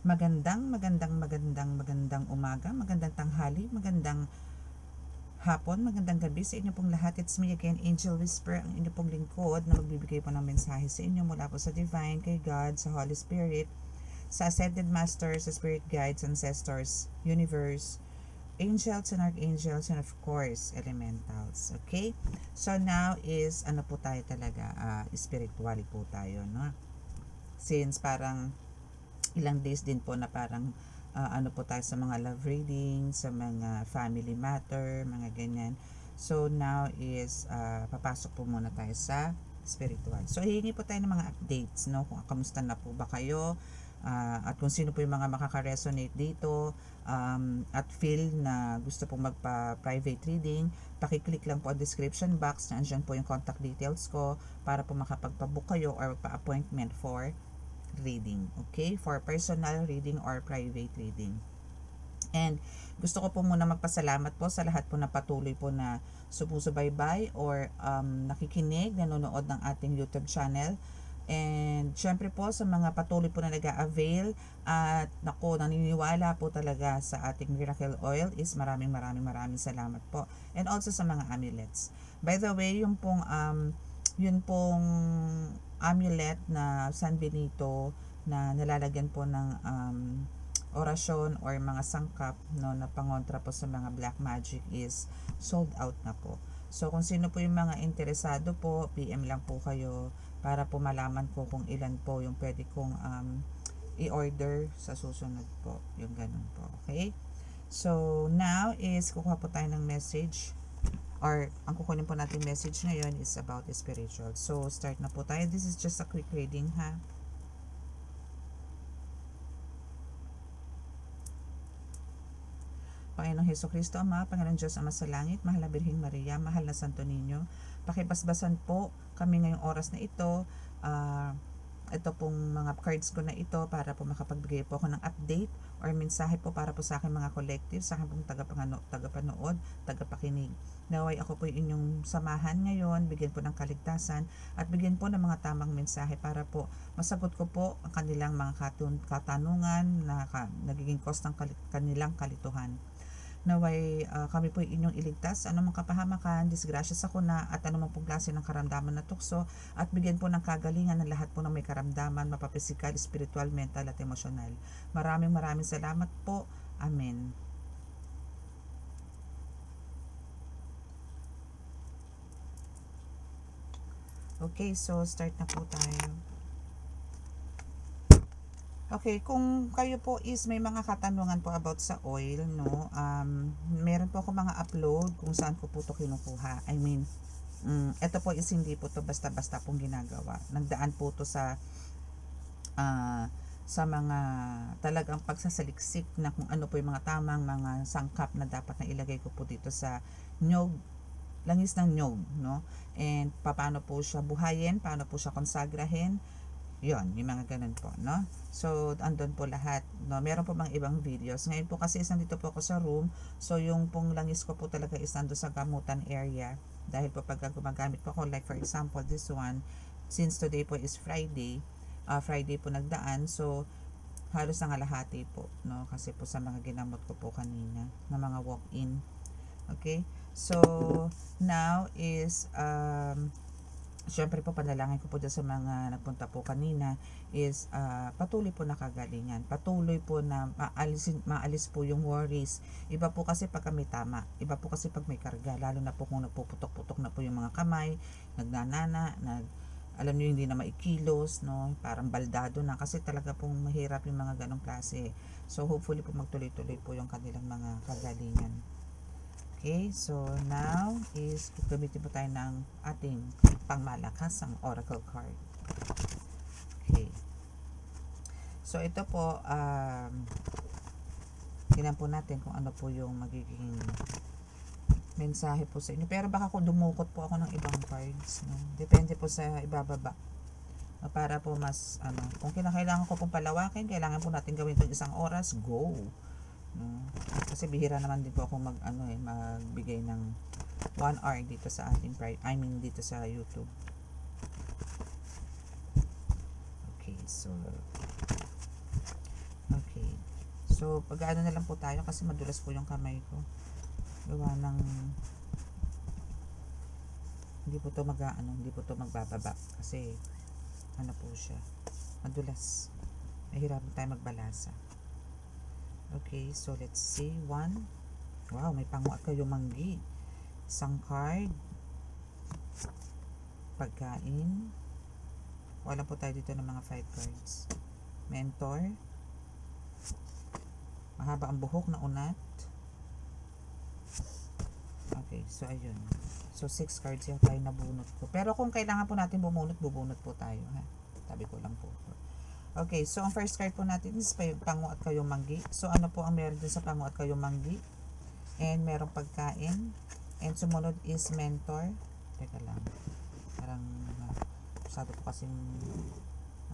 Magandang umaga, magandang tanghali, magandang hapon, magandang gabi sa inyo pong lahat. It's me again, Angel Whisper, ang inyo pong lingkod na magbibigay po ng mensahe sa inyo mula po sa Divine, kay God, sa Holy Spirit, sa Ascended Masters, sa Spirit Guides, Ancestors, Universe, Angels and Archangels, and of course, Elementals. Okay? So now is, ano po tayo talaga, spiritual po tayo, no? Since parang ilang days din po na parang ano po tayo sa mga love reading, sa mga family matter, mga ganyan. So now is papasok po muna tayo sa spiritual. So hihingi po tayo ng mga updates, no? Kung kamusta na po ba kayo, at kung sino po yung mga makaka-resonate dito, at feel na gusto pong magpa-private reading, pakiclick lang po ang description box, na andyan po yung contact details ko para po makapagpabook kayo or pa-appointment for reading, okay? For personal reading or private reading. And gusto ko po muna magpasalamat po sa lahat po na patuloy po na sumusubaybay or nakikinig, nanonood ng ating YouTube channel. And syempre po sa mga patuloy po na nag-a-avail at naniniwala po talaga sa ating miracle oil is maraming salamat po. And also sa mga amulets. By the way, yun pong amulet na San Benito na nalalagyan po ng orasyon or mga sangkap, no, na pangontra po sa mga black magic is sold out na po. So kung sino po yung mga interesado po, PM lang po kayo para po malaman ko kung ilan po yung pwede kong i-order sa susunod po, yung ganun po. Okay? So now is kukuha po tayo ng message, or ang kukunin po natin message ngayon is about spiritual. So start na po tayo. This is just a quick reading, ha. Panginoong Hesukristo Ama, Panginoong Diyos Ama sa langit, mahal na Birheng Maria, mahal na Santo Niño, pakibasbasan po kami ngayong oras na ito. Ito pong mga cards ko na ito para po makapagbigay po ako ng update or mensahe po para po sa aking mga collective, sa aking pong tagapanood, tagapakinig. Naway ako po yung inyong samahan ngayon, bigyan po ng kaligtasan at bigyan po ng mga tamang mensahe para po masagot ko po ang kanilang mga katanungan na nagiging cause ng kanilang kalituhan. Naway kami po inyong iligtas anumang kapahamakan, disgrasya sa kuna at anumang pong klase ng karamdaman na tukso at bigyan po ng kagalingan ng lahat po ng may karamdaman, mapapisikal, spiritual, mental at emosyonal. Maraming salamat po. Amen. Okay, so start na po tayo. Okay, kung kayo po is may mga katanungan po about sa oil, no, meron po ako mga upload kung saan ko po ito kinukuha. I mean, ito po is hindi po to basta-basta pong ginagawa. Nagdaan po to sa mga talagang pagsasaliksik na kung ano po yung mga tamang mga sangkap na dapat na ilagay ko po dito sa nyog, langis ng nyog, no? And paano po siya buhayin, paano po siya konsagrahin, yon, yung mga ganun po, no? So andun po lahat, no? Meron po mga ibang videos. Ngayon po kasi nandito po ako sa room, so yung pong langis ko po talaga is nandun sa gamutan area, dahil po pagka gumagamit po ako, like for example this one, since today po is Friday, Friday po nagdaan, so halos nangalahati po, no? Kasi po sa mga ginamot ko po kanina na mga walk-in. Okay, so now is syempre po panalangin ko po dyan sa mga nagpunta po kanina is patuloy po na kagalingan, patuloy po na maalis po yung worries. Iba po kasi pag may tama, iba po kasi pag may karga, lalo na po kung nagpuputok-putok na po yung mga kamay, nagnanana, alam nyo hindi na maikilos, no? Parang baldado na kasi talaga pong mahirap yung mga ganong klase. So hopefully po magtuloy-tuloy po yung kanilang mga kagalingan. Okay, so now is gagamitin po tayo ng ating pangmalakasang oracle card. Okay. So ito po, tingnan po natin kung ano po yung magiging mensahe po sa inyo. Pero baka kung dumukot po ako ng ibang cards, no? Depende po sa ibababa. Para po mas, kung kailangan ko pong palawakin, kailangan po natin gawin itong 1 oras, go! Kasi bihira naman din po ako magbigay ng 1 hour dito sa ating dito sa YouTube. Okay, so okay. So, pag-ano na lang po tayo kasi madulas po yung kamay ko. Gawa ng hindi po to hindi po to magbababa kasi ano po siya, madulas. Mahirapan tayo magbalasa. Okay, so let's see. 1. Wow, may pango at kayo manggi. Isang card. Pagkain. Wala po tayo dito ng mga 5 cards. Mentor. Mahaba ang buhok na unat. Okay, so ayun. So 6 cards yung tayo nabunot ko. Pero kung kailangan po natin bubunot po tayo, ha. Tabi ko lang po. Okay, so ang first card po natin is pango at kayong manggi. So ano po ang meron din sa pango at kayong manggi? And merong pagkain. And sumunod is mentor. Teka lang. Parang masyado po kasing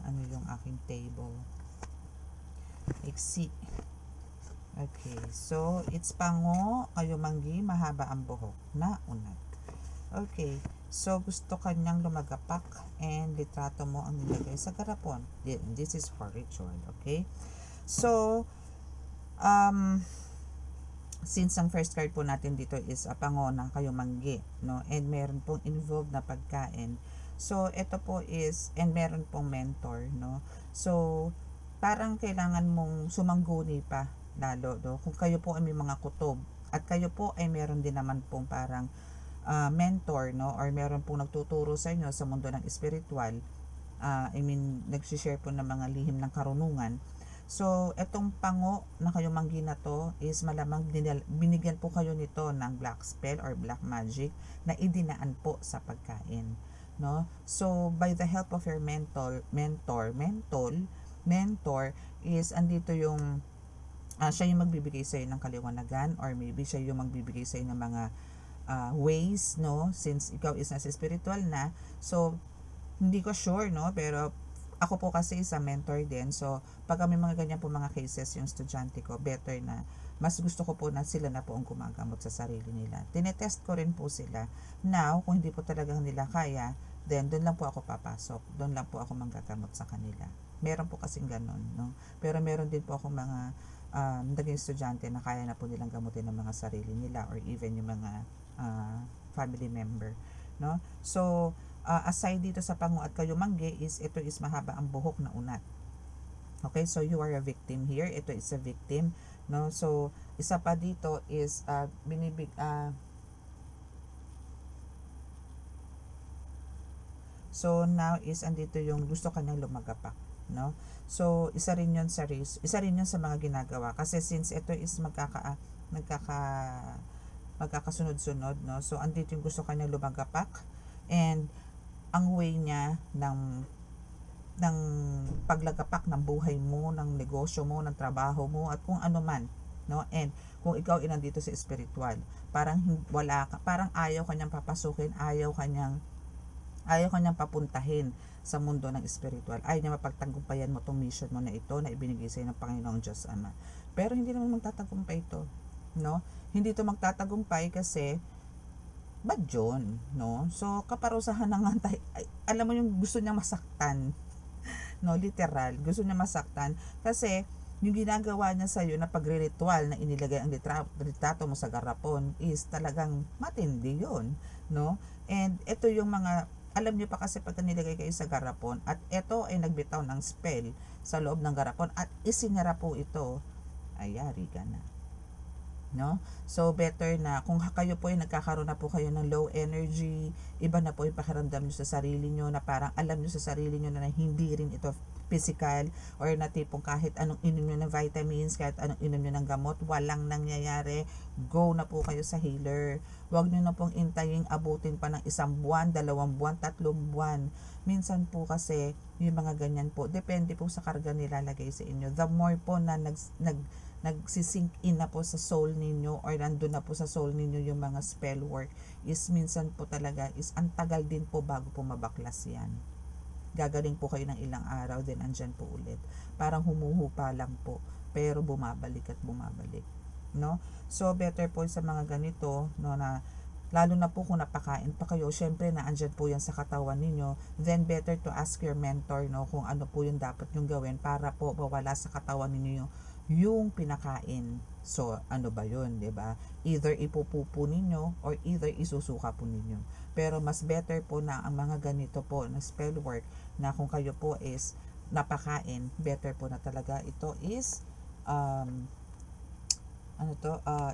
ano yung aking table. Iksi. Okay, so it's pango, kayo manggi, mahaba ang buhok na unat. Okay, so gusto kanyang lumagapak and litrato mo ang nilagay sa garapon. This is for ritual, okay? So, since ang first card po natin dito is pango na kayo manggi, no? And meron pong involved na pagkain. So, ito po is, and meron pong mentor, no? So, parang kailangan mong sumangguni pa lalo, no? Kung kayo po ay may mga kutob at kayo po ay meron din naman pong parang mentor, no? Or meron pong nagtuturo sa inyo sa mundo ng spiritual, nagsishare po ng mga lihim ng karunungan. So, etong pango na kayo manggi na to is malamang binigyan po kayo nito ng black spell or black magic na idinaan po sa pagkain, no? So, by the help of your mentor is andito yung siya yung magbibigay sa iyo ng kaliwanagan, or maybe siya yung magbibigay sa iyo ng mga ways, no? Since ikaw is nasa spiritual na, so hindi ko sure, no? Pero ako po kasi isa mentor din, so pag may mga ganyan po mga cases yung estudyante ko, better na mas gusto ko po na sila na po ang gumagamot sa sarili nila. Tinetest ko rin po sila. Now, kung hindi po talagang nila kaya, then doon lang po ako papasok, doon lang po ako manggagamot sa kanila. Meron po kasing ganun, no? Pero meron din po akong mga naging estudyante na kaya na po nilang gamutin ng mga sarili nila, or even yung mga family member, no? So, aside dito sa pango at kayo manggi is, ito is mahaba ang buhok na unat. Okay, so you are a victim here. Ito is a victim, no? So, isa pa dito is so now is andito yung gusto kanyang lumagapak, no? So, isa rin yun sa mga ginagawa. Kasi since ito is magkakasunod-sunod, no? So, andito yung gusto kanyang lumagapak. And, ang way niya ng paglagapak ng buhay mo, ng negosyo mo, ng trabaho mo, at kung ano man, no? And, kung ikaw ay nandito sa spiritual, parang ayaw kanyang papasukin, ayaw kanyang papuntahin sa mundo ng spiritual. Ayaw niya mapagtagumpayan mo itong mission mo na ito na ibinigay sa ng Panginoong Diyos Ama. Pero hindi naman magtatagumpay ito, no? Hindi ito magtatagumpay kasi bad yun, no? So, kaparusahan na nga tayo. Alam mo yung gusto niya masaktan, no? Literal, gusto niya masaktan kasi yung ginagawa niya sa'yo na pagre-ritual na inilagay ang litrato mo sa garapon is talagang matindi yun, no? And ito yung mga, alam niyo pa kasi pag nilagay kayo sa garapon at ito ay nagbitaw ng spell sa loob ng garapon at isinara po ito, ay yari ka na, no? So better na kung kayo po ay nagkakaroon na po kayo ng low energy, iba na po yung pakiramdam niyo sa sarili niyo, na parang alam niyo sa sarili niyo na hindi rin ito physical, or na tipong kahit anong inom nyo ng vitamins, kahit anong inom nyo ng gamot, walang nangyayari, go na po kayo sa healer. Huwag nyo na pong intayin abutin pa ng 1 buwan, 2 buwan, 3 buwan. Minsan po kasi yung mga ganyan po, depende po sa karga nilalagay sa inyo. The more po na nagsisink in na po sa soul ninyo, or nandun na po sa soul ninyo yung mga spell work, is minsan po talaga is antagal din po bago po mabaklas yan. Gagaling po kayo ng ilang araw, then andyan po ulit. Parang humuhupa lang po, pero bumabalik at bumabalik, no? So, better po sa mga ganito, no, na lalo na po kung napakain pa kayo, syempre na andyan po yan sa katawan ninyo, then better to ask your mentor, no, kung ano po yung dapat yung gawin para po mawala sa katawan ninyo yung pinakain. So, ano ba yun, 'di ba? Either ipupupo ninyo or either isusuka po ninyo. Pero mas better po na ang mga ganito po na spell work na kung kayo po is napakain, better po na talaga ito is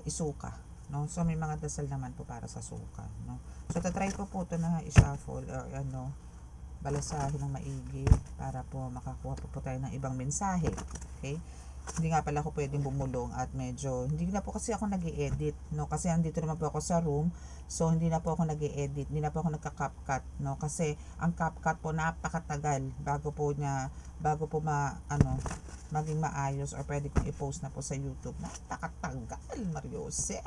isuka, no? So may mga dasal naman po para sa suka, no? So tatry ko po ito na i-shuffle or balasahin ng maigi para po makakuha po tayo ng ibang mensahe. Okay? Hindi nga pala ako pwedeng bumulong at medyo hindi na po kasi ako nag-i-edit, no? Kasi andito naman po ako sa room. So hindi na po ako nag-i-edit, hindi na po ako nagka-CapCut, no? Kasi ang CapCut po napakatagal bago po maging maayos or pwede kong i-post na po sa YouTube. Napakatagal, Mariosep.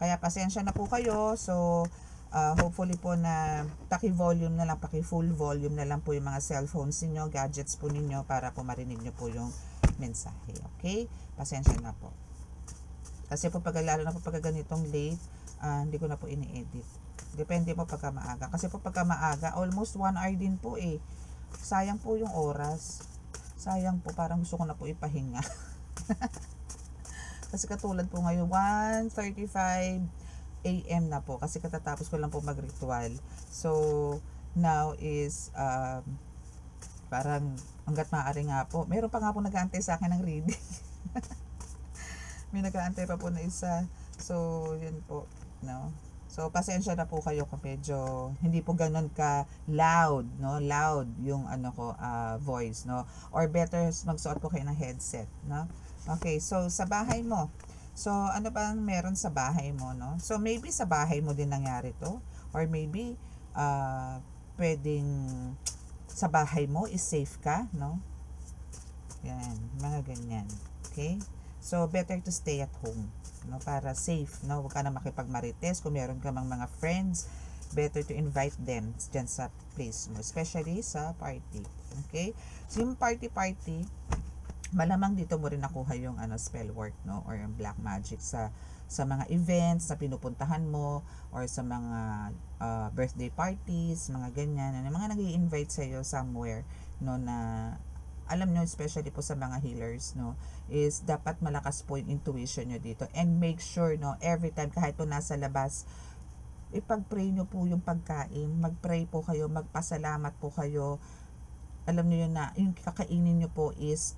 Kaya pasensya na po kayo. So hopefully po na paki-volume na lang, paki-full volume na lang po yung mga cellphones niyo, gadgets po ninyo para po marinig niyo po yung mensahe. Okay? Pasensya na po. Kasi po lalo na po pag ganitong late, hindi ko na po ini-edit. Depende po pagka maaga. Kasi po pagka maaga, almost 1 hour din po eh. Sayang po yung oras. Sayang po, parang gusto ko na po ipahinga. Kasi katulad po ngayon, 1:35 AM na po. Kasi katatapos ko lang po mag-ritual. So, now is, parang hanggat maaari nga po. Meron pa nga po nag-aantay sa akin ng reading. May nag-aantay pa po na isa. So, yun po. No? So, pasensya na po kayo kung medyo hindi po ganun ka loud, no? Loud yung voice, no? Or better magsuot po kayo ng headset, no? Okay, so sa bahay mo. So, ano bang meron sa bahay mo, no? So, maybe sa bahay mo din nangyari to, or maybe pwedeng sa bahay mo is safe ka, no? Yan, mga ganyan. Okay? So, better to stay at home, no? Para safe, no? Huwag ka na makipagmarites. Kung meron ka mga friends, better to invite them dyan sa place mo, especially sa party. Okay? So, yung party, malamang dito mo rin nakuha yung spell work, no? Or yung black magic sa mga events na pinupuntahan mo, or sa mga birthday parties, mga ganyan, mga nag-i-invite sa'yo somewhere, no, na alam nyo, especially po sa mga healers, no, is dapat malakas po yung intuition nyo dito. And make sure, no, every time, kahit po nasa labas, ipag-pray nyo po yung pagkain. Mag-pray po kayo, magpasalamat po kayo. Alam niyo yun na yung kakainin niyo po is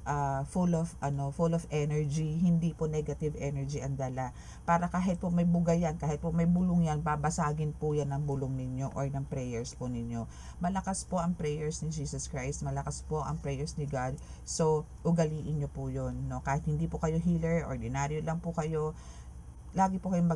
full of energy, hindi po negative energy ang dala. Para kahit po may bugay yan, kahit po may bulong yan, babasagin po yan ng bulong ninyo or ng prayers po ninyo. Malakas po ang prayers ni Jesus Christ, malakas po ang prayers ni God. So, ugaliin niyo po yun, no? Kahit hindi po kayo healer, ordinaryo lang po kayo, lagi po kayong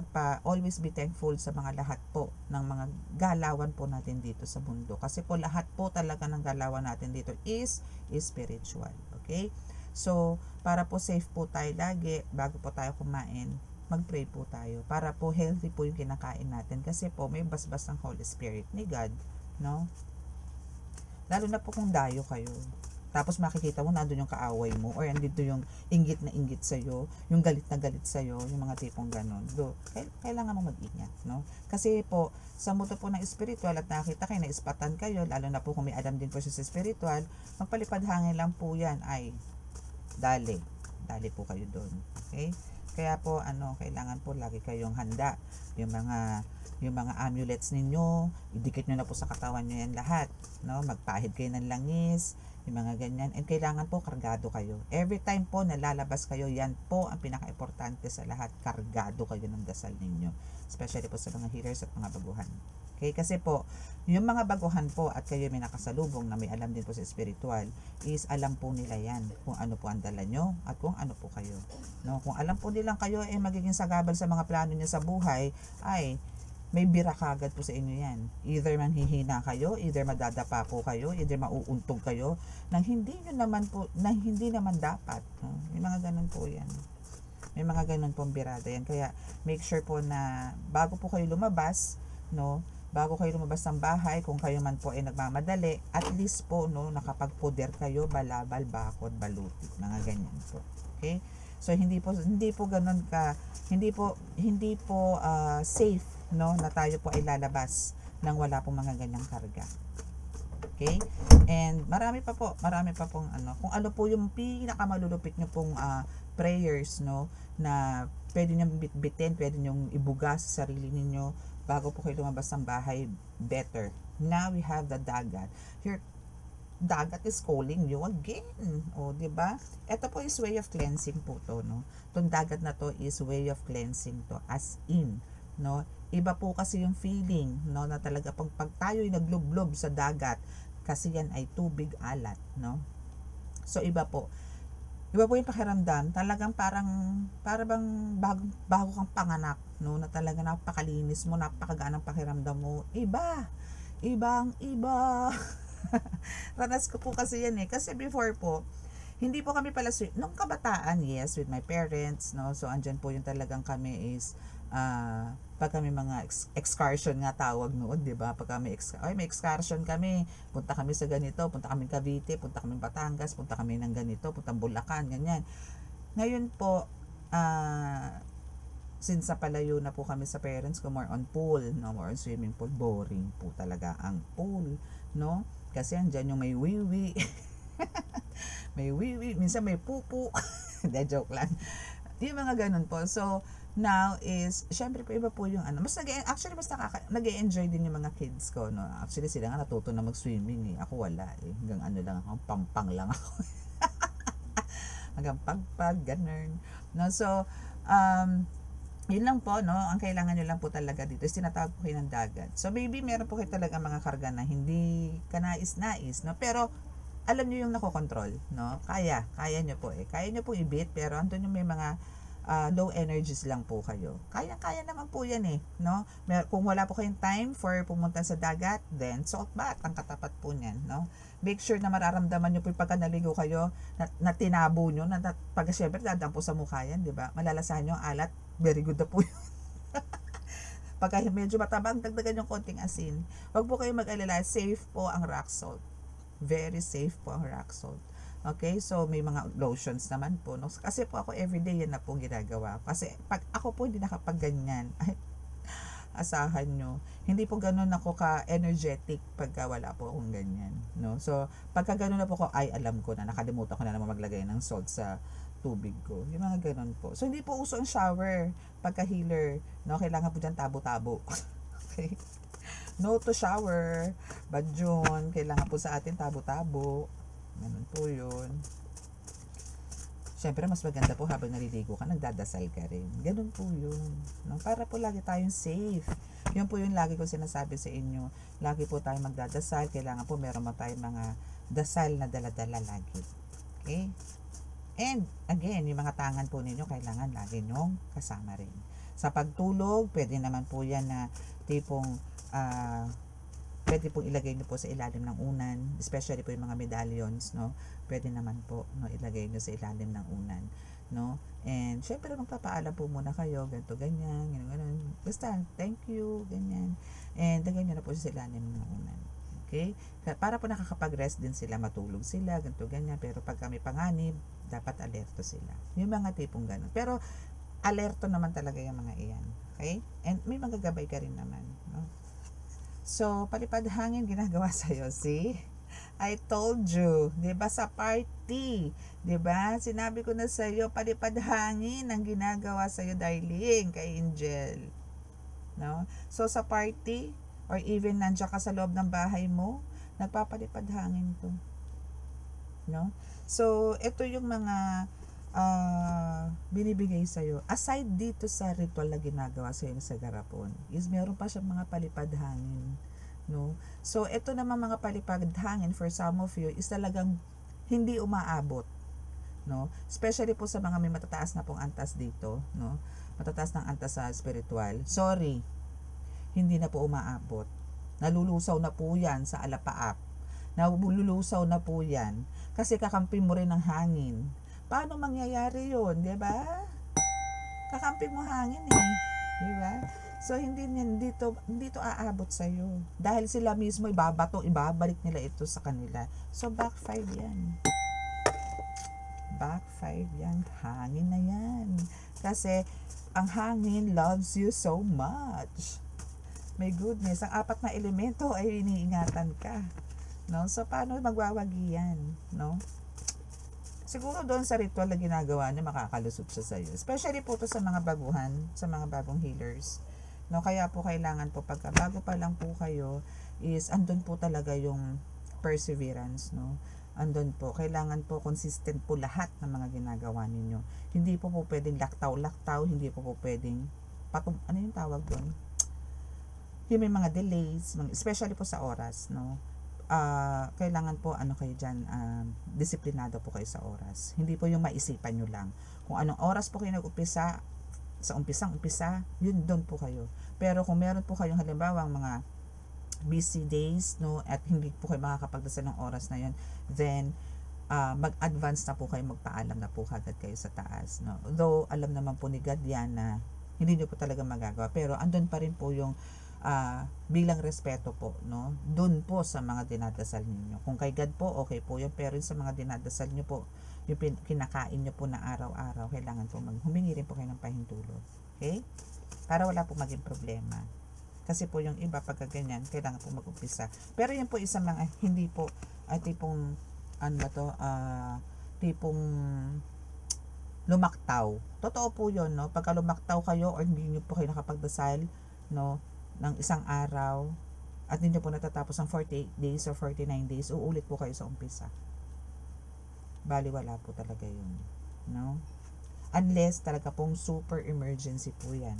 always be thankful sa mga lahat po ng mga galawan po natin dito sa mundo. Kasi po lahat po talaga ng galawan natin dito is spiritual. Okay? So, para po safe po tayo lagi, bago po tayo kumain, mag-pray po tayo. Para po healthy po yung kinakain natin. Kasi po may basbas ng Holy Spirit ni God. No? Lalo na po kung dayo kayo. Tapos makikita mo nandun yung kaaway mo, or andito yung inggit na inggit sa'yo, yung galit na galit sa'yo, yung mga tipong ganon. Kailangan mo mag-ingat, no? Kasi po, sa mundo po ng spiritual at nakita kayo na ispatan kayo, lalo na po kung may alam din po siya sa spiritual, magpalipad hangin lang po yan ay dali po kayo doon. Okay? Kaya po kailangan po lagi kayong handa. Yung mga amulets ninyo, idikit nyo na po sa katawan nyo yan lahat, no? Magpahid kayo ng langis, yung mga ganyan. And kailangan po kargado kayo. Every time po nalalabas kayo, yan po ang pinaka-importante sa lahat. Kargado kayo ng dasal ninyo. Especially po sa mga healers at mga baguhan. Okay? Kasi po, yung mga baguhan po at kayo may nakasalubong na may alam din po sa spiritual, is alam po nila yan kung ano po ang dala nyo at kung ano po kayo. No? Kung alam po nilang kayo magiging sagabal sa mga plano nyo sa buhay, ay may bira kagad po sa inyo yan. Either manghihina kayo, either madadapa po kayo, either mauuntog kayo, nang hindi naman dapat. No? May mga ganun po yan. May mga ganun pong birada yan. Kaya make sure po na bago po kayo lumabas, no, bago kayo lumabas ng bahay, kung kayo man po ay nagmamadali, at least po, no, nakapagpuder kayo, balabal, bakod, baluti, mga ganyan po. Okay? So hindi po ganoon hindi po safe, no, na tayo po ay lalabas nang wala po mga ganyang karga. Okay? And marami pa pong ano, kung ano po yung pinakamalulupit nyo pong prayers, no, na pwede nyo bitbitin, pwede nyo ibuga sa sarili ninyo bago po kayo lumabas ng bahay, better. Now we have the dagat. Your dagat is calling you again. O, di ba? Ito po is way of cleansing po to, no? Itong dagat na to is way of cleansing to, as in, no? Iba po kasi yung feeling, no, na talaga pag tayo'y naglublob sa dagat, kasi yan ay tubig alat, no? So iba po yung pakiramdam, talagang parang bang bago kang panganak, no, na talaga napakalinis mo, napakagaan ng pakiramdam mo. Ibang iba. Ranas ko po kasi yan eh, kasi before po hindi po kami pala nung kabataan, yes, with my parents, no, so andyan po yung talagang kami is pag kami mga excursion nga tawag noon, di ba? Pag kami may excursion kami, punta kami sa ganito, punta kami Cavite, punta kami Batangas, punta kami ng ganito, punta Bulacan, ganyan. Ngayon po, since palayo na po kami sa parents ko, more on pool, no, more on swimming pool, boring po talaga ang pool, no? Kasi andyan yung may wiwi. May wiwi, minsan may pupu. Hindi, joke lang. Yung mga ganun po. So, now is, syempre po iba po yung ano, mas nag-e-enjoy din yung mga kids ko, no. Actually sila nga natuto na mag-swimming eh. Ako wala eh. Hanggang ano lang ako, pampang lang ako. Hanggang pagpag, ganun. No, so, yun lang po, no. Ang kailangan nyo lang po talaga dito is tinatawag po kayo ng dagat. So, maybe meron po kayo talaga mga karga na hindi kanais-nais, no. Pero, alam nyo yung nakokontrol, no. Kaya nyo po eh. Kaya nyo po i-beat, pero andun yung may mga low energies lang po kayo. Kaya naman po yan eh, no? Kung wala po kayong time for pumunta sa dagat, then salt bath ang katapat po niyan, no? Make sure na mararamdaman nyo po pagka naligo kayo, na tinabo nyo, na pag syempre dadampo sa mukha yan, di ba? Malalasahan nyo ang alat, very good na po yun. Pagka medyo matabang, dagdagan yung konting asin. Huwag po kayo mag-alala, safe po ang rock salt. Very safe po ang rock salt. Okay, so may mga lotions naman po, no? Kasi po ako everyday yan na po ginagawa. Kasi pag ako po hindi nakapagganyan, ay, asahan nyo, hindi po ganun ako ka-energetic pagka wala po akong ganyan, no? So, pagka ganun na po ako, ay alam ko na, nakalimutan ko na naman maglagay ng salt sa tubig ko. Yung mga ganun po. So, hindi po uso ang shower pagka healer, no? Kailangan po dyan tabo-tabo. Okay? No to shower. But yun, kailangan po sa atin tabo-tabo. Ganun po yun. Siyempre, mas maganda po habang naliligo ka, nagdadasal ka rin. Ganun po yun. No? Para po lagi tayong safe. Yun po yung lagi ko sinasabi sa inyo. Lagi po tayong magdadasal. Kailangan po meron mo tayong mga dasal na dala-dala lagi. Okay? And, again, yung mga tangan po ninyo, kailangan lagi nyong kasama rin. Sa pagtulog, pwede naman po yan na tipong pwede pong ilagay nyo po sa ilalim ng unan, especially po yung mga medallions, no? Pwede naman po, no, ilagay nyo sa ilalim ng unan, no? And syempre magpapaalam po muna kayo, ganito, ganyan, ganyan. Basta, thank you, ganyan. And lagay nyo na po sa ilalim ng unan. Okay? Para po nakakapag-rest din sila, matulog sila, ganito, ganyan. Pero pag kami panganib, dapat alerto sila. Yung mga tipong ganun. Pero alerto naman talaga yung mga iyan. Okay? And may magagabay ka rin naman, no? So, palipad hangin ginagawa sa'yo. See? I told you. Diba sa party? Diba? Sinabi ko na sa'yo, palipad hangin ang ginagawa sa'yo, darling, kay Angel. No? So, sa party, or even nandiyan ka sa loob ng bahay mo, nagpapalipad hangin to. No? So, ito yung mga binibigay sa'yo. Aside dito sa ritual na ginagawa sa'yo sa garapon, is meron pa siyang mga palipad hangin. No? So, ito naman mga palipad hangin for some of you is talagang hindi umaabot. No? Especially po sa mga may matataas na pong antas dito. No? Matataas ng antas sa spiritual. Sorry, hindi na po umaabot. Nalulusaw na po yan sa alapaap. Nalulusaw na po yan. Kasi kakampi mo rin ng hangin. Paano mangyayari yun, di ba? Kakampi mo hangin eh, di ba? So hindi to aabot sa iyo dahil sila mismo ibabalik nila ito sa kanila. So backfire yan. Backfire yan, hangin na yan. Kasi ang hangin loves you so much. My goodness, ang apat na elemento ay iniingatan ka. no? So, paano magwawagi yan, no? Siguro doon sa ritual na ginagawa niya, makakalusot siya sa iyo. Especially po to sa mga baguhan, sa mga bagong healers. No, kaya po kailangan po pagka bago pa lang po kayo is andun po talaga yung perseverance, no? Andun po, kailangan po consistent po lahat ng mga ginagawa ninyo. Hindi po pwedeng laktaw-laktaw, hindi po pwedeng ano yung tawag doon? Yung may mga delays, especially po sa oras, no? Kailangan po ano kayo dyan, disiplinado po kayo sa oras. Hindi po yung maisipan nyo lang. Kung anong oras po kayo nag-umpisa, sa umpisa, yun doon po kayo. Pero kung meron po kayong halimbawa mga busy days, no, at hindi po kayo makakapagdasal ng oras na yun, then mag-advance na po kayo, magpaalam na po kagad kayo sa taas, no. Though alam naman po ni God yan na hindi nyo po talaga magagawa, pero andun pa rin po yung bilang respeto po, no, dun po sa mga dinadasal ninyo. Kung kay God po, okay po yun, pero sa mga dinadasal nyo po, yung kinakain nyo po na araw-araw, kailangan po humingi rin po kayo ng pahintulot. Okay? Para wala po maging problema. Kasi po yung iba, pagka ganyan, kailangan po mag-umpisa. Pero yun po isang mga, hindi po, tipong, ano ba to, tipong lumaktaw. Totoo po yun, no? Pagka lumaktaw kayo, or hindi nyo po kayo nakapagdasal, no, ng isang araw, at hindi nyo po natatapos ng 48 days or 49 days, uulit po kayo sa umpisa. Bali, wala po talaga yun, no? Unless talaga pong super emergency po yan.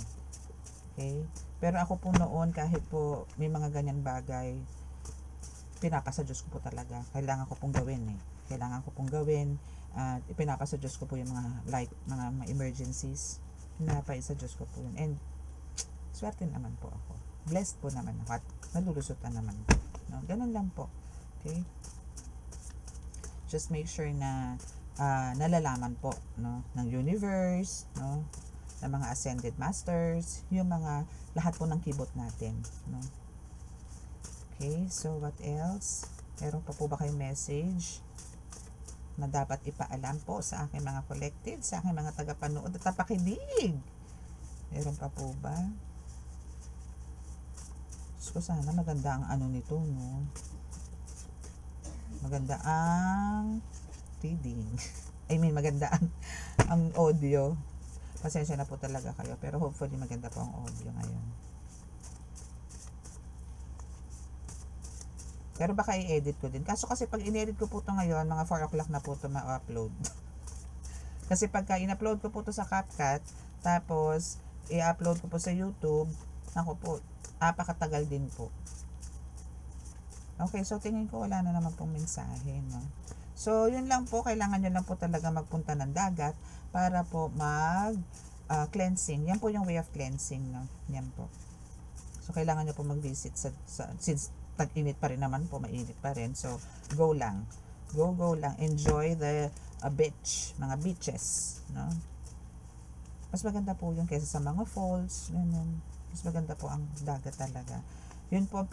Okay? Pero ako po noon, kahit po may mga ganyan bagay, pinapasa Diyos ko po talaga. Kailangan ko pong gawin eh. Kailangan ko pong gawin. At ipinapasa Diyos ko po yung mga emergencies. Pinapasa Diyos ko po yun. And swerte naman po ako. Blessed po naman ako. At nalulusutan naman po. No? Ganun lang po. Okay? Just make sure na nalalaman po, no, ng universe, no, ng mga ascended masters, yung mga lahat po ng kibot natin, no. Okay, so what else? Meron pa po ba kayong message na dapat ipaalam po sa aking mga collective, sa aking mga tagapanood at tapakinig? Meron pa po ba? So, sana maganda ang ano nito, no. Maganda ang reading. I mean, maganda ang audio. Pasensya na po talaga kayo. Pero hopefully maganda po ang audio ngayon. Pero baka i-edit ko din. Kaso kasi pag in-edit ko po ito ngayon, mga 4 o'clock na po ito ma-upload. Kasi pagka in-upload ko po ito sa CapCut, tapos i-upload ko po sa YouTube, ako po, apakatagal din po. Okay, so tingin ko wala na naman pong mensahe, no? So, yun lang po, kailangan nyo lang po talaga magpunta ng dagat para po cleansing. Yan po yung way of cleansing, no? Yan po. So, kailangan nyo po mag-visit since tag-init pa rin naman po, mainit pa rin. So, go lang. Go lang. Enjoy the beach, mga beaches, no? Mas maganda po yung kaysa sa mga falls, ganun. Mas maganda po ang dagat talaga. Yun po ang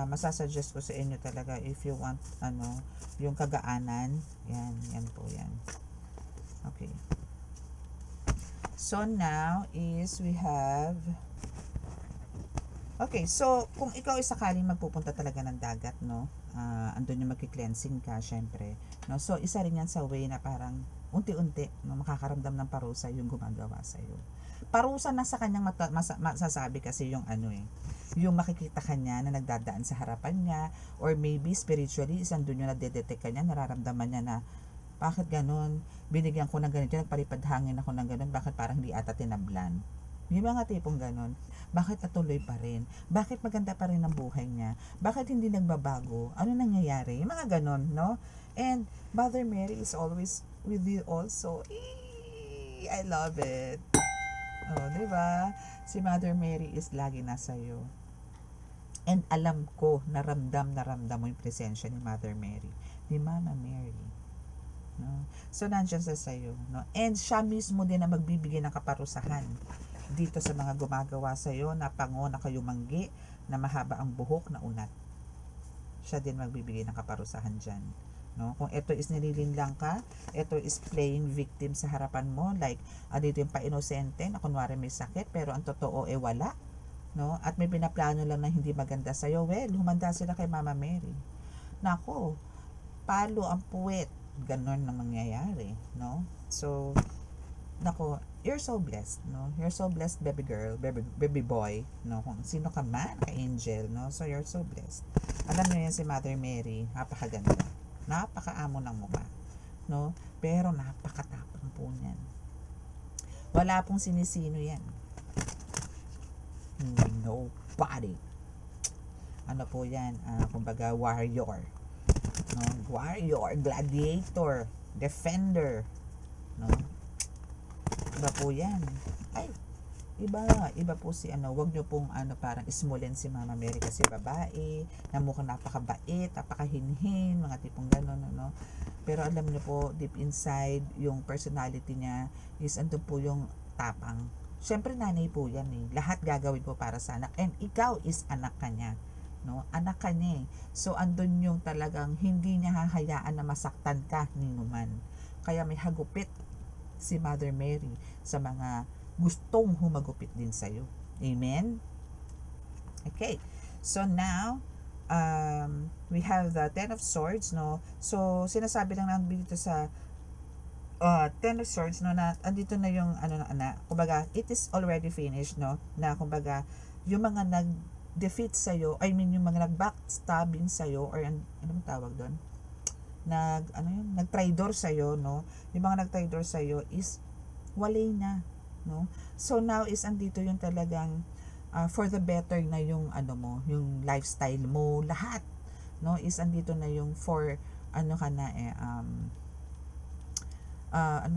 masasuggest ko sa inyo talaga if you want yung kagaanan, yan po yan. Okay, so now is we have so kung ikaw ay sakaling magpupunta talaga ng dagat, no, andun yung magki-cleansing ka syempre, no, so isa rin yan sa way na parang unti-unti, no, makakaramdam ng parusa yung gumagawa sa iyo. Parusa na sa kanyang masasabi kasi yung yung makikita kanya na nagdadaan sa harapan niya, or maybe spiritually isang doon yung nadedetect kanya, nararamdaman niya na bakit ganun, binigyan ko ng ganito, nagpalipad hangin ako ng ganun, bakit parang di ata tinablan. Yung mga tipong ganun, bakit natuloy pa rin, bakit maganda pa rin ang buhay niya, bakit hindi nagbabago, ano nangyayari, yung mga ganun, no? And Mother Mary is always with you also. I love it. Oh, diba? Si Mother Mary is lagi nasa iyo. And alam ko, naramdam mo yung presensya ni Mother Mary, ni Mama Mary. No? So, nandiyan sa sayo. No? And siya mismo din na magbibigay ng kaparusahan dito sa mga gumagawa sa'yo na pango na kayo manggi, na mahaba ang buhok na unat. Siya din magbibigay ng kaparusahan dyan. No? Kung ito is nililinlang ka, ito is playing victim sa harapan mo, like dito yung pa-inosente na kunwari may sakit pero ang totoo wala, no? At may pinaplano lang na hindi maganda sa'yo, well, humanda sila kay Mama Mary. Nako, palo ang puwet. Ganon na mangyayari, no? So, nako, you're so blessed, no? You're so blessed, baby girl, baby boy, no? Kung sino ka man, ka-angel, no? So, you're so blessed. Alam niyo yan si Mother Mary, napakaganda. Napakaamo ng mukha, no? Pero napakatapang po niyan. Wala pong sinisino yan. Nobody. Ano po yan? Kumbaga, warrior. No? Warrior, gladiator, defender. No? Iba po yan. Ay, iba po si wag nyo pong parang ismulin si Mama Mary kasi babae, na mukhang napakabait, napakahinhin, mga tipong gano'n, no? Pero alam nyo po, deep inside, yung personality niya is andun po yung tapang. Siyempre nanay po yan eh. Lahat gagawin po para sa anak. And ikaw is anak ka niya. No? Anak ka niya eh. So andun yung talagang hindi niya hahayaan na masaktan ka ni numan. Kaya may hagupit si Mother Mary sa mga gustong humagupit din sa'yo. Amen? Okay. So now, we have the Ten of Swords, no? So, sinasabi lang namin dito sa Ten of Swords, no, na andito na yung kumbaga, it is already finished, no? Na kumbaga, yung mga nag-defeat sa'yo, yung mga nag-backstabbing sa'yo, or anong tawag doon? Nag-traidor sa'yo, no? Yung mga nag-traidor sa'yo is walay na, no? So now is andito yung talagang for the better na yung yung lifestyle mo, lahat, no? Is andito na yung for anong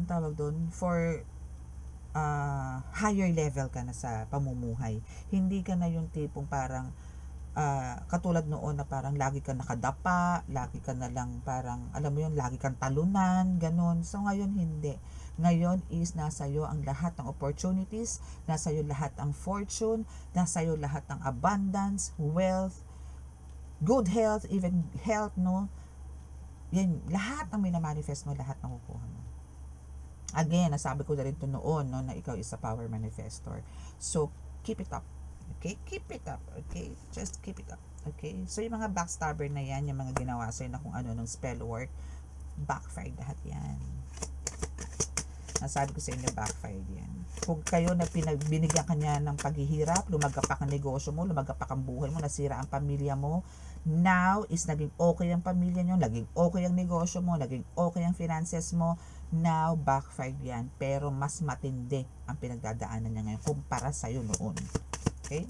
tawag doon? For higher level ka na sa pamumuhay. Hindi ka na yung tipong parang katulad noon na parang lagi ka nakadapa, lagi ka na lang parang, alam mo yun, lagi kang talunan, ganun. So ngayon hindi. Ngayon is nasa iyo ang lahat ng opportunities, nasa iyo lahat ang fortune, nasa iyo lahat ng abundance, wealth, good health, even health, no? Yan, lahat ang minamanifest mo, lahat ng kukuha mo. Again, nasabi ko na rin ito noon, no, na ikaw is a power manifestor. So, keep it up. Okay? Keep it up. Okay? Just keep it up. Okay? So, yung mga backstabber na yan, yung mga ginawa sa'yo na kung ng spell work, backfired lahat yan. Nasabi ko sa inyo, backfired yan. Kung kayo na binigyan ka niya ng paghihirap, lumagapak ang negosyo mo, lumagapak ang buhay mo, nasira ang pamilya mo, now is naging okay ang pamilya nyo, naging okay ang negosyo mo, naging okay ang finances mo, now backfired yan. Pero mas matindi ang pinagdadaanan niya ngayon kumpara sa'yo noon. Okay?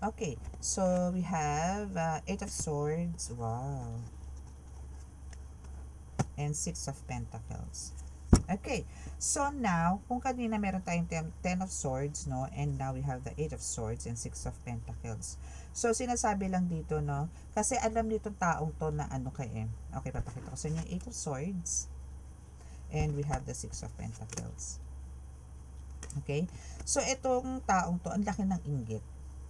Okay, so we have Eight of Swords, wow, and Six of Pentacles. Okay, so now, kung kanina meron tayong Ten of Swords, no, and now we have the Eight of Swords and Six of Pentacles. So, sinasabi lang dito, no, kasi alam nitong taong to na okay, papakita ko sa inyo, Eight of Swords, and we have the Six of Pentacles. Okay, so itong taong to, ang laki ng inggit,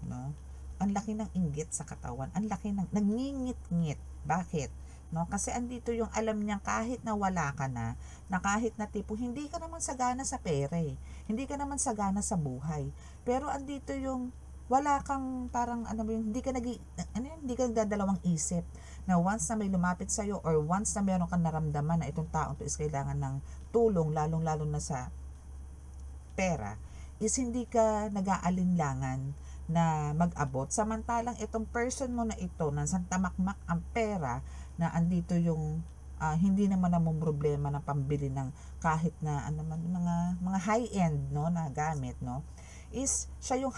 no, ang laki ng inggit sa katawan, ang laki ng, nangingit-ngit. Bakit? No, kasi andito yung alam niya kahit na wala ka na kahit na tipo hindi ka naman sagana sa pera hindi ka naman sagana sa buhay, pero andito yung wala kang parang hindi ka hindi ka nagdadalawang isip na once na may lumapit sa iyo or once na meron kang naramdaman na itong taong to is kailangan ng tulong, lalong-lalo na sa pera, is hindi ka nag-aalinlangan na mag-abot, samantalang itong person mo na ito na santamakmak ang pera, na andito yung hindi naman namang problema ng pambili ng kahit na mga high-end, no, na gamit, no, is siya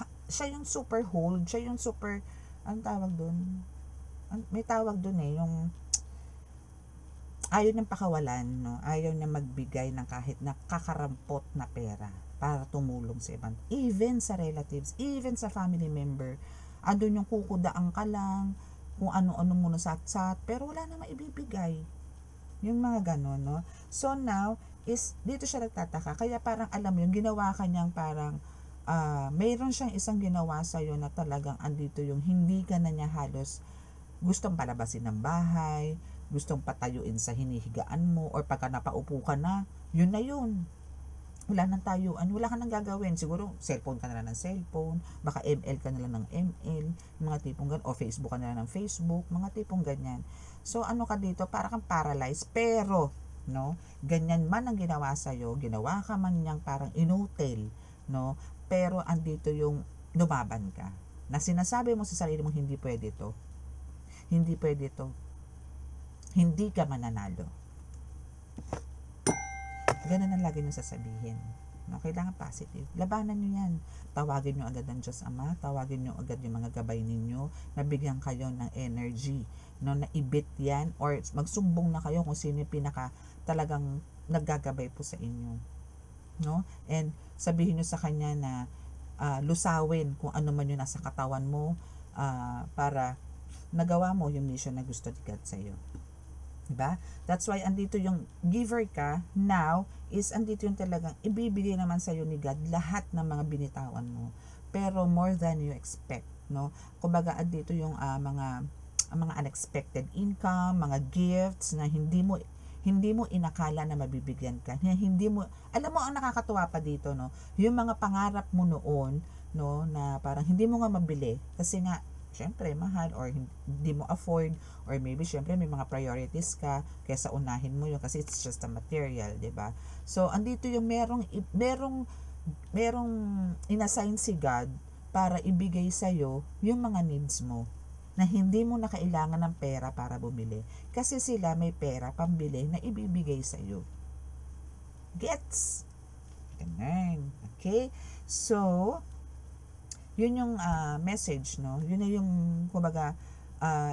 yung super hold, siya yung super, anong tawag doon? May tawag doon yung ayaw niyang pakawalan, no, ayaw niya magbigay ng kahit na kakarampot na pera para tumulong sa ibang, even sa relatives, even sa family member. Andun yung kukudaan ka lang, kung ano-ano muna sat-sat, pero wala na maibibigay. Yung mga ganon, no? So now, is dito siya nagtataka. Kaya parang alam mo, yung ginawa kanyang parang, mayroon siyang isang ginawa sa'yo na talagang andito yung hindi ka na niya halos gustong palabasin ng bahay, gustong patayuin sa hinihigaan mo, or pagka napaupo ka na, yun na yun. wala nang tayuan, wala ka nang gagawin. Siguro, cellphone ka na lang ng cellphone, baka ML ka na lang ng ML, mga tipong ganyan, o Facebook ka na lang ng Facebook, mga tipong ganyan. So, ano ka dito, para kang paralyzed, pero, no, ganyan man ang ginawa sa'yo, ginawa ka man niyang parang inutil, no, pero andito yung lumaban ka, na sinasabi mo sa sarili mo, hindi pwede to, hindi pwede to, hindi ka mananalo. Ganun ang lagi nyo sasabihin. No, kailangan positive. Labanan nyo yan. Tawagin nyo agad ang Diyos Ama. Tawagin nyo agad yung mga gabay ninyo. Nabigyan kayo ng energy. No, naibit yan. Or magsumbong na kayo kung sino yung pinaka talagang naggagabay po sa inyo. No? And sabihin nyo sa Kanya na lusawin kung ano man yung nasa katawan mo para nagawa mo yung mission na gusto ni God sa iyo. Diba? That's why andito yung giver ka now is andito yung talagang ibibigay naman sa iyo ni God lahat ng mga binitawan mo. Pero more than you expect, no? Kumbaga andito yung mga unexpected income, mga gifts na hindi mo inakala na mabibigyan ka. Hindi mo alam mo ang nakakatuwa pa dito, no? Yung mga pangarap mo noon, no, na parang hindi mo nga mabili kasi nga syempre mahal or hindi mo afford or maybe syempre may mga priorities ka kaysa unahin mo yun kasi it's just a material, 'di ba? So andito yung merong inassign si God para ibigay sa iyo yung mga needs mo na hindi mo na kailangan ng pera para bumili kasi sila may pera pambili na ibibigay sa iyo. Gets? Ganun. Okay? So yun yung message, no? Yun na yung kumbaga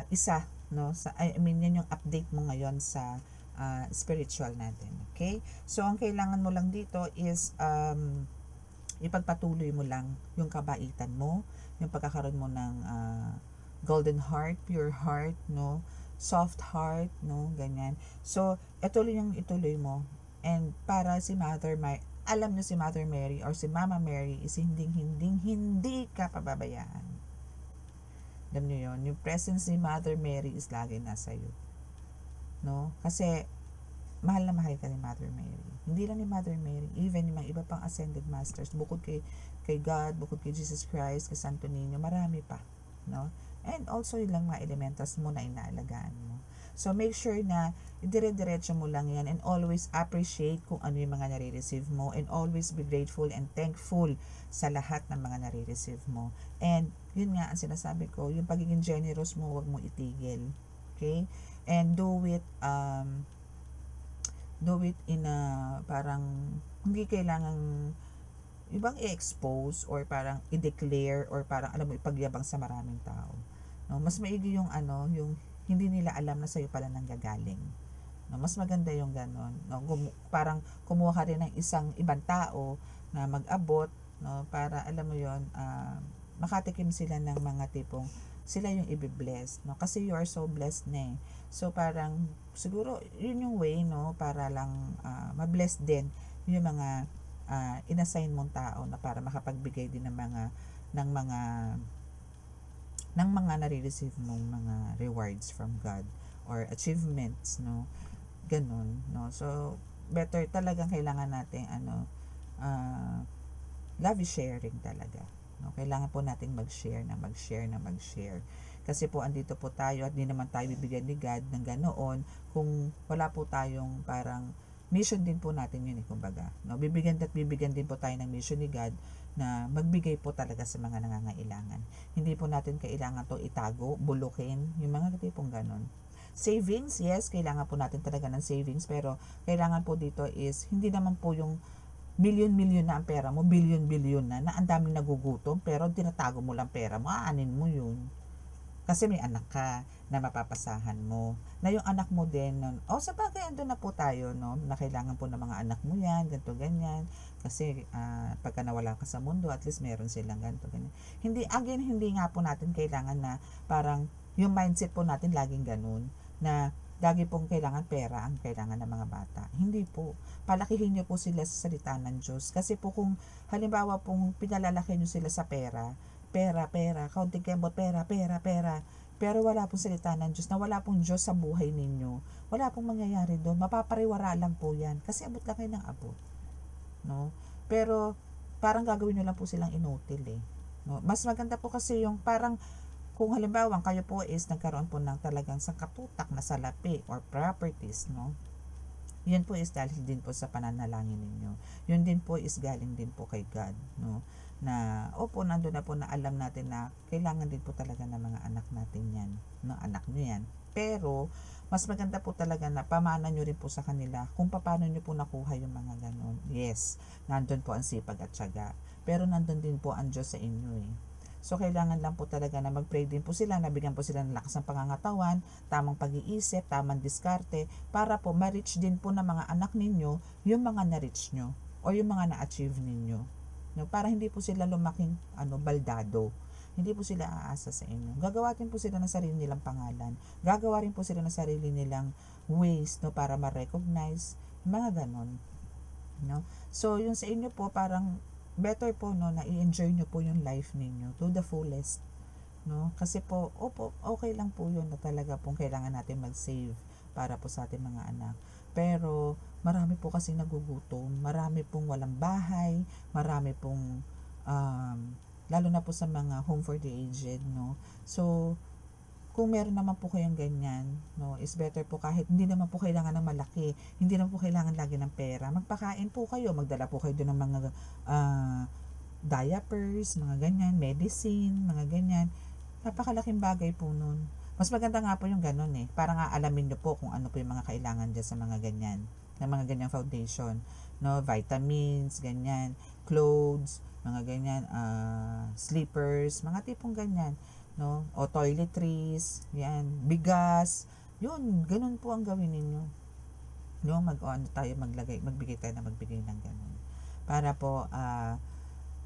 isa, no? I mean yun yung update mo ngayon sa spiritual natin, okay? So ang kailangan mo lang dito is ipagpatuloy mo lang yung kabaitan mo, yung pagkakaroon mo ng golden heart, pure heart, no? Soft heart, no? Ganyan. So ituloy mo. And para si alam nyo si Mother Mary or si Mama Mary is hindi ka pababayaan. Alam nyo yun, yung presence ni Mother Mary is lagi nasa iyo. No? Kasi mahal na mahal ka ni Mother Mary. Hindi lang ni Mother Mary, even yung mga iba pang ascended masters, bukod kay God, bukod kay Jesus Christ, kay Santo Niño, marami pa. No? And also yung lang mga elementals mo na inaalagaan mo. So make sure na dire-diretso mo lang yan and always appreciate kung ano yung mga nare-receive mo and always be grateful and thankful sa lahat ng mga nare-receive mo. And yun nga ang sinasabi ko, yung pagiging generous mo, wag mo itigil. Okay? And do it in a parang hindi kailangang ibang i-expose or parang i-declare or parang alam mo ipagyabang sa maraming tao. No, mas maigi yung yung hindi nila alam na sa'yo pala nanggagaling. No, mas maganda yung ganon. No, parang kumuha ka rin ng isang ibang tao na mag-abot, no, para alam mo yon makatikim sila ng mga tipong sila yung i-bless, no, kasi you are so blessed na eh. So parang siguro yun yung way, no, para lang ma-bless din yung mga inassign mong tao na para makapagbigay din ng mga nare-receive mong mga rewards from God or achievements, no, ganun, no. So better talagang kailangan natin love is sharing talaga, no. Kailangan po nating mag-share kasi po andito po tayo at di naman tayo bibigyan ni God ng ganoon kung wala po tayong parang mission din po natin yun kumbaga, no. Bibigyan din po tayo ng mission ni God na magbigay po talaga sa mga nangangailangan. Hindi po natin kailangan to itago, bulukin, yung mga tipong ganon. Savings, yes, kailangan po natin talaga ng savings, pero kailangan po dito is hindi naman po yung milyon-milyon na ang pera mo, bilyon-bilyon na ang daming nagugutom, pero tinatago mo lang pera mo, aanin mo yun. Kasi may anak ka na mapapasahan mo. Na yung anak mo din, sa bagay, andun na po tayo, no? Na kailangan po ng mga anak mo yan, ganito, ganyan. Kasi pagka nawala ka sa mundo, at least meron silang ganito, ganyan. Hindi nga po natin kailangan na parang yung mindset po natin laging ganun, na lagi pong kailangan pera ang kailangan ng mga bata. Hindi po. Palakihin nyo po sila sa salita ng Diyos. Kasi po kung halimbawa pong pinalalaki nyo sila sa pera, kaunting kembot, pera. Pero wala pong salita ng Diyos, na wala pong Diyos sa buhay ninyo, wala pong mangyayari doon. Mapapariwara lang po yan. Kasi abot lang kayo ng abot. no? Pero parang gagawin nyo lang po silang inutil eh, no? Mas maganda po kasi yung parang kung halimbawa kayo po is nagkaroon po ng talagang sangkatutak na salapi or properties, no? Yun po is dahil din po sa pananalangin ninyo. Yun din po is galing din po kay God, no? Na, opo, nandun na po na alam natin na kailangan din po talaga ng mga anak natin yan, no? Anak nyo yan. Pero, mas maganda po talaga na pamana nyo rin po sa kanila kung paano nyo po nakuha yung mga ganon. Yes, nandun po ang sipag at syaga. Pero nandun din po ang Diyos sa inyo eh. So, kailangan lang po talaga na mag-pray din po sila, nabigyan po sila ng lakas ng pangangatawan, tamang pag-iisip, tamang diskarte, para po ma-reach din po ng mga anak ninyo yung mga na-reach nyo o yung mga na-achieve ninyo. No, para hindi po sila lumaking baldado. Hindi po sila aasa sa inyo. Gagawa din po sila ng sarili nilang pangalan. Gagawa rin po sila ng sarili nilang ways, no, para ma-recognize, mga ganon. No? So, yung sa inyo po, parang better po, no, na i-enjoy nyo po yung life ninyo to the fullest, no? Kasi po, opo, okay lang po yun na talaga pong kailangan natin mag-save para po sa ating mga anak. Pero, marami po kasi nagugutom, marami pong walang bahay, marami pong, lalo na po sa mga home for the aged, no? So, kung meron naman po kayong ganyan, no, is better po kahit hindi naman po kailangan ng malaki, hindi naman po kailangan lagi ng pera, magpakain po kayo, magdala po kayo doon ng mga diapers, mga ganyan, medicine, mga ganyan. Napakalaking bagay po nun. Mas maganda nga po yung ganun eh, para nga alamin nyo po kung ano po yung mga kailangan dyan sa mga ganyan, ng mga ganyang foundation, no, vitamins, ganyan, clothes, mga ganyan, sleepers, mga tipong ganyan, no, o toiletries, yan, bigas, yun, ganun po ang gawin ninyo, no, magbigay tayo na magbigay ng ganun, para po,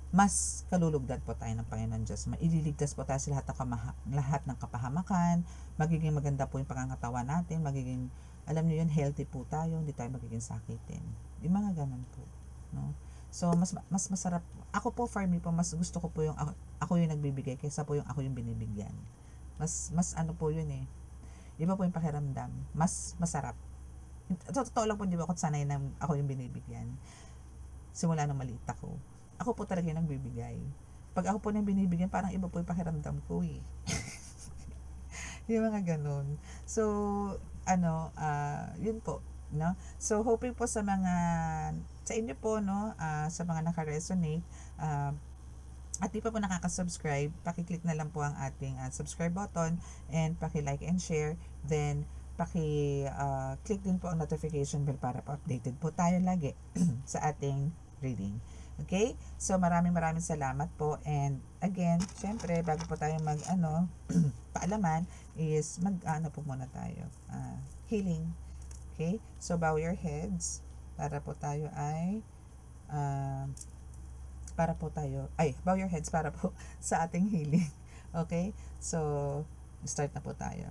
mas kalulugdan po tayo ng Panginoon Diyos. Maililigtas po tayo sa lahat ng kapahamakan, magiging maganda po yung pangangatawan natin, magiging, alam niyo yun, healthy po tayo, hindi tayo magiging sakitin. Yung mga ganun po, no? So, mas masarap. Ako po, for me po, mas gusto ko po yung ako yung nagbibigay kaysa po yung ako yung binibigyan. Mas ano po yun eh. Iba po yung pakiramdam. Mas masarap. Totoo lang po, di ba, ako sanay na ako yung binibigyan. Simula nung maliit ako. Ako po talaga yung nagbibigay. Pag ako po nang binibigyan, parang iba po yung pakiramdam ko eh. Yung mga ganun. So, yun po, no? So, hoping po sa inyo po, no, sa mga naka-resonate, at di pa po nakaka-subscribe, paki-click na lang po ang ating subscribe button and paki-like and share. Then, paki-click din po ang notification bell para po updated po tayo lagi sa ating reading. Okay? So, maraming salamat po. And, again, syempre, bago po tayo paalaman, is po muna tayo. Healing. Okay? So, bow your heads para po tayo ay bow your heads para po sa ating healing. Okay? So, start na po tayo.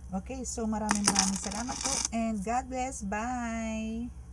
Okay, so maraming salamat po and God bless. Bye!